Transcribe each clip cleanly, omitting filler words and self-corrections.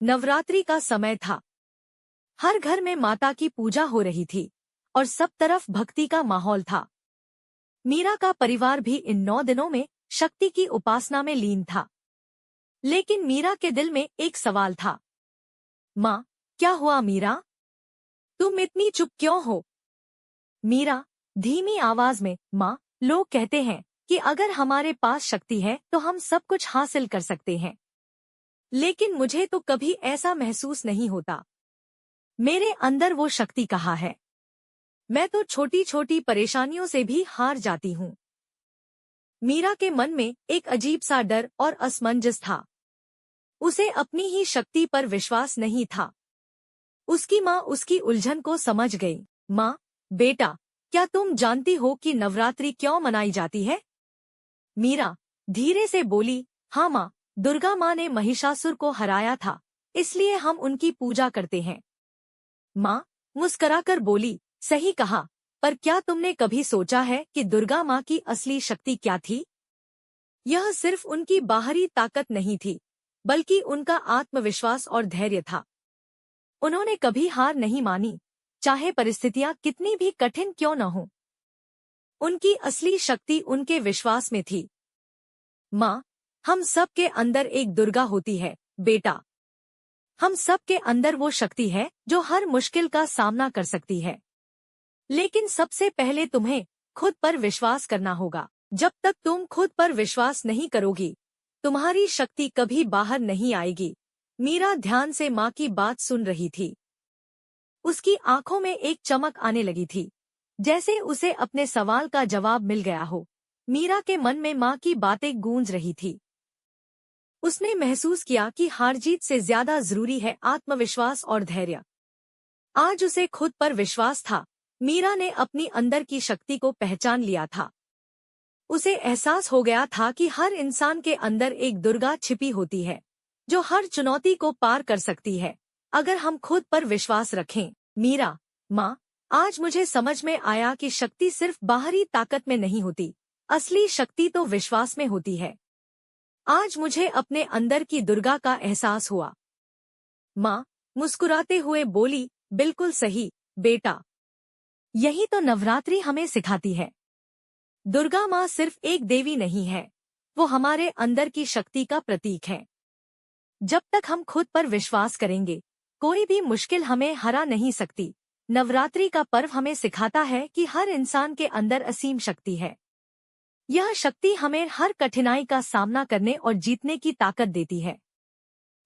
नवरात्रि का समय था। हर घर में माता की पूजा हो रही थी और सब तरफ भक्ति का माहौल था। मीरा का परिवार भी इन 9 दिनों में शक्ति की उपासना में लीन था। लेकिन मीरा के दिल में एक सवाल था। माँ, क्या हुआ मीरा? तुम इतनी चुप क्यों हो? मीरा धीमी आवाज में, माँ, लोग कहते हैं कि अगर हमारे पास शक्ति है तो हम सब कुछ हासिल कर सकते हैं। लेकिन मुझे तो कभी ऐसा महसूस नहीं होता। मेरे अंदर वो शक्ति कहाँ है? मैं तो छोटी छोटी परेशानियों से भी हार जाती हूँ। मीरा के मन में एक अजीब सा डर और असमंजस था। उसे अपनी ही शक्ति पर विश्वास नहीं था। उसकी माँ उसकी उलझन को समझ गई। माँ, बेटा, क्या तुम जानती हो कि नवरात्रि क्यों मनाई जाती है? मीरा धीरे से बोली, हाँ माँ, दुर्गा माँ ने महिषासुर को हराया था, इसलिए हम उनकी पूजा करते हैं। माँ मुस्कुराकर बोली, सही कहा, पर क्या तुमने कभी सोचा है कि दुर्गा माँ की असली शक्ति क्या थी? यह सिर्फ उनकी बाहरी ताकत नहीं थी, बल्कि उनका आत्मविश्वास और धैर्य था। उन्होंने कभी हार नहीं मानी, चाहे परिस्थितियां कितनी भी कठिन क्यों न हो। उनकी असली शक्ति उनके विश्वास में थी। माँ, हम सब के अंदर एक दुर्गा होती है, बेटा। हम सब के अंदर वो शक्ति है जो हर मुश्किल का सामना कर सकती है। लेकिन सबसे पहले तुम्हें खुद पर विश्वास करना होगा। जब तक तुम खुद पर विश्वास नहीं करोगी, तुम्हारी शक्ति कभी बाहर नहीं आएगी। मीरा ध्यान से माँ की बात सुन रही थी। उसकी आंखों में एक चमक आने लगी थी, जैसे उसे अपने सवाल का जवाब मिल गया हो। मीरा के मन में माँ की बातें गूंज रही थी। उसने महसूस किया कि हार जीत से ज्यादा जरूरी है आत्मविश्वास और धैर्य। आज उसे खुद पर विश्वास था। मीरा ने अपनी अंदर की शक्ति को पहचान लिया था। उसे एहसास हो गया था कि हर इंसान के अंदर एक दुर्गा छिपी होती है, जो हर चुनौती को पार कर सकती है, अगर हम खुद पर विश्वास रखें। मीरा, माँ, आज मुझे समझ में आया कि शक्ति सिर्फ बाहरी ताकत में नहीं होती, असली शक्ति तो विश्वास में होती है। आज मुझे अपने अंदर की दुर्गा का एहसास हुआ। माँ मुस्कुराते हुए बोली, बिल्कुल सही, बेटा। यही तो नवरात्रि हमें सिखाती है। दुर्गा माँ सिर्फ एक देवी नहीं है, वो हमारे अंदर की शक्ति का प्रतीक है। जब तक हम खुद पर विश्वास करेंगे, कोई भी मुश्किल हमें हरा नहीं सकती। नवरात्रि का पर्व हमें सिखाता है कि हर इंसान के अंदर असीम शक्ति है। यह शक्ति हमें हर कठिनाई का सामना करने और जीतने की ताकत देती है।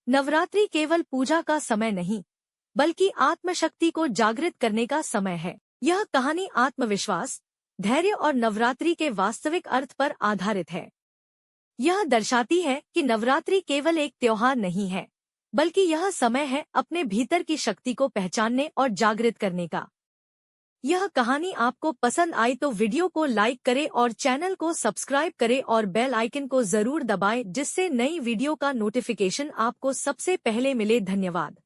नवरात्रि केवल पूजा का समय नहीं, बल्कि आत्मशक्ति को जागृत करने का समय है। यह कहानी आत्मविश्वास, धैर्य और नवरात्रि के वास्तविक अर्थ पर आधारित है। यह दर्शाती है कि नवरात्रि केवल एक त्योहार नहीं है, बल्कि यह समय है अपने भीतर की शक्ति को पहचानने और जागृत करने का। यह कहानी आपको पसंद आई तो वीडियो को लाइक करें और चैनल को सब्सक्राइब करें और बेल आइकन को जरूर दबाएं, जिससे नई वीडियो का नोटिफिकेशन आपको सबसे पहले मिले। धन्यवाद।